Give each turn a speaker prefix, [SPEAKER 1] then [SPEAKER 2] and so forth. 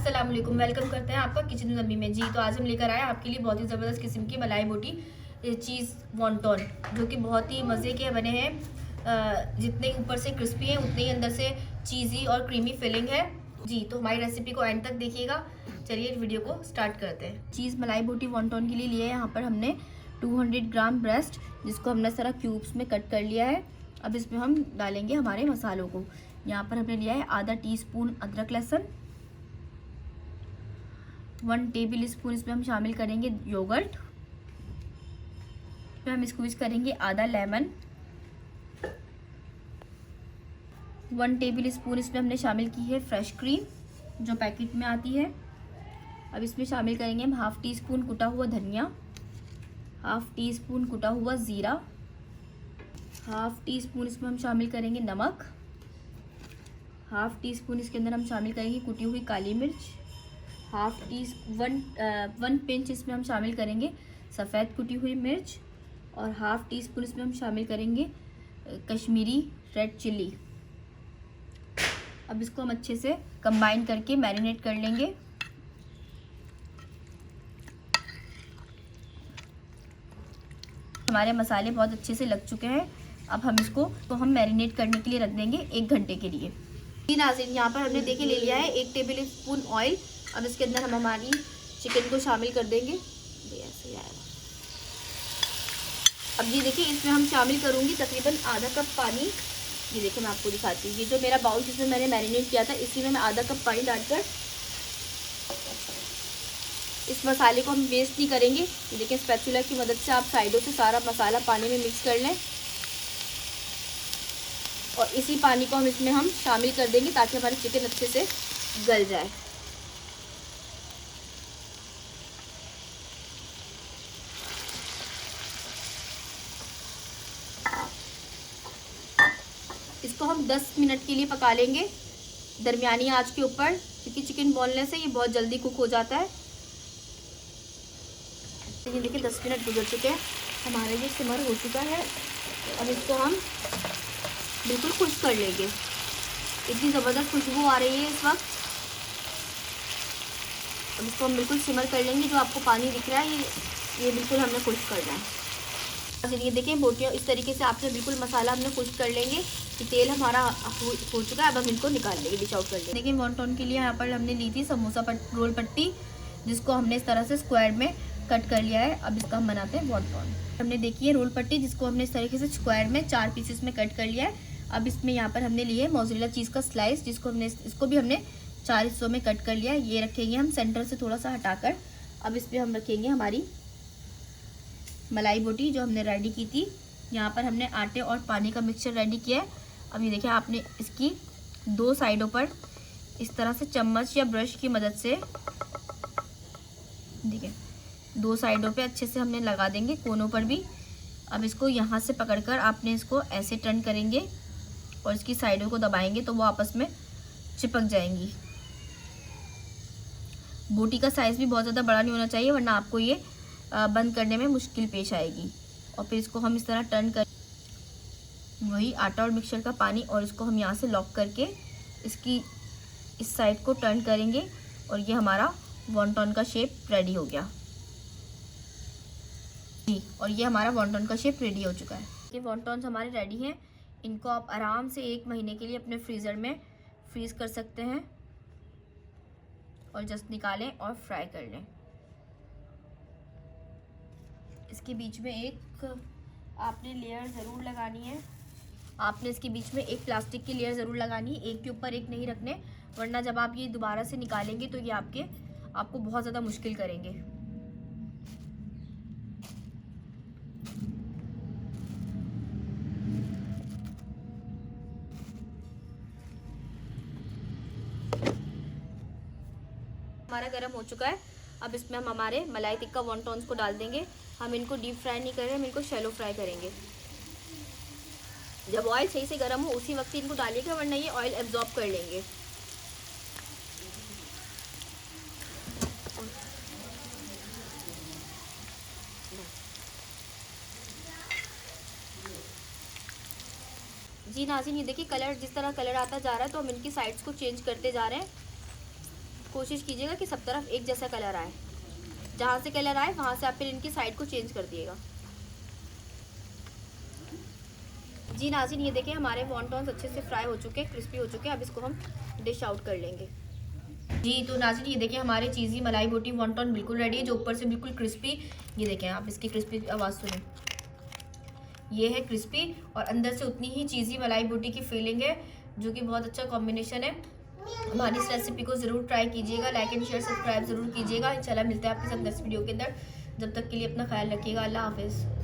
[SPEAKER 1] अस्सलाम वालेकुम। वेलकम करते हैं आपका किचन विद अम्मी में। जी तो आज हम लेकर आए आपके लिए बहुत ही ज़बरदस्त किस्म की मलाई बोटी चीज़ वॉन्टॉन, जो कि बहुत ही मज़े के बने हैं। जितने ऊपर से क्रिस्पी हैं उतने ही अंदर से चीज़ी और क्रीमी फिलिंग है। जी तो हमारी रेसिपी को एंड तक देखिएगा। चलिए वीडियो को स्टार्ट करते हैं। चीज़ मलाई बोटी वॉन्टॉन के लिए लिए यहाँ पर हमने 200 ग्राम ब्रेस्ट, जिसको हमने सारा क्यूब्स में कट कर लिया है। अब इसमें हम डालेंगे हमारे मसालों को। यहाँ पर हमने लिया है आधा टीस्पून अदरक लहसुन, 1 टेबल स्पून इसमें हम शामिल करेंगे योगर्ट, इसमें हम स्क्वीज करेंगे आधा लेमन, 1 टेबल स्पून इसमें हमने शामिल की है फ्रेश क्रीम जो पैकेट में आती है। अब इसमें शामिल करेंगे हम हाफ टी स्पून कुटा हुआ धनिया, हाफ टी स्पून कुटा हुआ ज़ीरा, हाफ टी स्पून इसमें हम शामिल करेंगे नमक, हाफ टी स्पून इसके अंदर हम शामिल करेंगे कुटी हुई काली मिर्च, वन पिंच इसमें हम शामिल करेंगे सफ़ेद कुटी हुई मिर्च, और हाफ टी स्पून इसमें हम शामिल करेंगे कश्मीरी रेड चिल्ली। अब इसको हम अच्छे से कंबाइन करके मैरिनेट कर लेंगे। हमारे मसाले बहुत अच्छे से लग चुके हैं। अब हम इसको हम मैरिनेट करने के लिए रख देंगे 1 घंटे के लिए। नाज़रीन, यहाँ पर हमने देखे ले लिया है 1 टेबल स्पून ऑयल। अब इसके अंदर हम हमारी चिकन को शामिल कर देंगे। ऐसे आएगा। अब ये देखिए, इसमें हम शामिल करूँगी तकरीबन आधा कप पानी। ये देखिए मैं आपको दिखाती हूँ, ये जो मेरा बाउल जिसमें मैंने मैरिनेट किया था, इसी में मैं आधा कप पानी डालकर इस मसाले को हम वेस्ट नहीं करेंगे। ये देखिए, स्पैचुला की मदद से आप साइडों से सारा मसाला पानी में मिक्स कर लें, और इसी पानी को हम इसमें शामिल कर देंगे ताकि हमारी चिकन अच्छे से गल जाए। इसको हम 10 मिनट के लिए पका लेंगे दरमियानी आंच के ऊपर, क्योंकि चिकन बोलने से ये बहुत जल्दी कुक हो जाता है। तो ये देखिए 10 मिनट गुजर चुके हैं, हमारा ये सिमर हो चुका है। अब इसको हम बिल्कुल खुश्क कर लेंगे। इतनी ज़बरदस्त खुशबू आ रही है इस वक्त। अब इसको हम बिल्कुल सिमर कर लेंगे। जो आपको पानी दिख रहा है ये बिल्कुल हमने खुश्क करना है। अच्छा, ये देखिए बोटियाँ इस तरीके से आपने बिल्कुल मसाला हमने खुश्क कर लेंगे कि तेल हमारा हो चुका है। अब हम इनको निकाल लेंगे, डिश आउट कर लेंगे। देखिए वॉन्टॉन के लिए यहाँ पर हमने ली थी समोसा रोल पट्टी, जिसको हमने इस तरह से स्क्वायर में कट कर लिया है। अब इसका हम बनाते हैं वॉन्टॉन। हमने देखी है रोल पट्टी, जिसको हमने इस तरीके से स्क्वायर में 4 पीसेस में कट कर लिया है। अब इसमें यहाँ पर हमने लिए मोज़रेला चीज़ का स्लाइस, जिसको इसको भी हमने 4 हिस्सों में कट कर लिया है। ये रखेंगे हम सेंटर से थोड़ा सा हटाकर। अब इसमें हम रखेंगे हमारी मलाई बोटी जो हमने रेडी की थी। यहाँ पर हमने आटे और पानी का मिक्सचर रेडी किया है। अब ये देखिए, आपने इसकी 2 साइडों पर इस तरह से चम्मच या ब्रश की मदद से देखिए 2 साइडों पे अच्छे से हमने लगा देंगे, कोनों पर भी। अब इसको यहाँ से पकड़कर आपने इसको ऐसे टर्न करेंगे और इसकी साइडों को दबाएंगे तो वो आपस में चिपक जाएंगी। बोटी का साइज़ भी बहुत ज़्यादा बड़ा नहीं होना चाहिए, वरना आपको ये बंद करने में मुश्किल पेश आएगी। और फिर इसको हम इस तरह टर्न कर, वही आटा और मिक्सचर का पानी, और इसको हम यहाँ से लॉक करके इसकी इस साइड को टर्न करेंगे, और ये हमारा वॉन्टॉन का शेप रेडी हो गया जी। और ये हमारा वॉन्टॉन का शेप रेडी हो चुका है। ये वॉन्टॉन्स हमारे रेडी हैं। इनको आप आराम से 1 महीने के लिए अपने फ्रीज़र में फ्रीज़ कर सकते हैं, और जस्ट निकालें और फ्राई कर लें। इसके बीच में एक आपने लेयर ज़रूर लगानी है। आपने इसके बीच में एक प्लास्टिक की लेयर ज़रूर लगानी है, एक के ऊपर एक नहीं रखने, वरना जब आप ये दोबारा से निकालेंगे तो ये आपको बहुत ज़्यादा मुश्किल करेंगे। हमारा गरम हो चुका है। अब इसमें हम हमारे मलाई टिक्का वॉन्टॉन्स को डाल देंगे। हम इनको डीप फ्राई नहीं कर रहे हैं, हम इनको शैलो फ्राई करेंगे। जब ऑयल सही से गर्म हो उसी वक्त इनको डालिएगा, वरना ये ऑयल एब्जॉर्ब कर लेंगे। जी नाज़रीन, ये देखिए कलर जिस तरह कलर आता जा रहा है, तो हम इनकी साइड्स को चेंज करते जा रहे हैं। कोशिश कीजिएगा कि सब तरफ एक जैसा कलर आए। जहाँ से कलर आए वहाँ से आप फिर इनकी साइड को चेंज कर दिएगा। जी नाज़रीन, ये देखें हमारे वॉन्टॉन्स अच्छे से फ्राई हो चुके हैं, क्रिस्पी हो चुके हैं। अब इसको हम डिश आउट कर लेंगे। जी तो नाज़रीन, ये देखें हमारे चीज़ी मलाई बोटी वॉन्टॉन बिल्कुल रेडी है, जो ऊपर से बिल्कुल क्रिस्पी। ये देखें आप, इसकी क्रिस्पी आवाज़ सुनें, ये है क्रिस्पी और अंदर से उतनी ही चीज़ी मलाई बोटी की फीलिंग है, जो कि बहुत अच्छा कॉम्बिनेशन है। हमारी इस रेसिपी को ज़रूर ट्राई कीजिएगा, लाइक एंड शेयर सब्सक्राइब ज़रूर कीजिएगा। इंशाल्लाह मिलते हैं आपके साथ नेक्स्ट वीडियो के अंदर। जब तक के लिए अपना ख्याल रखिएगा। अल्लाह हाफिज़।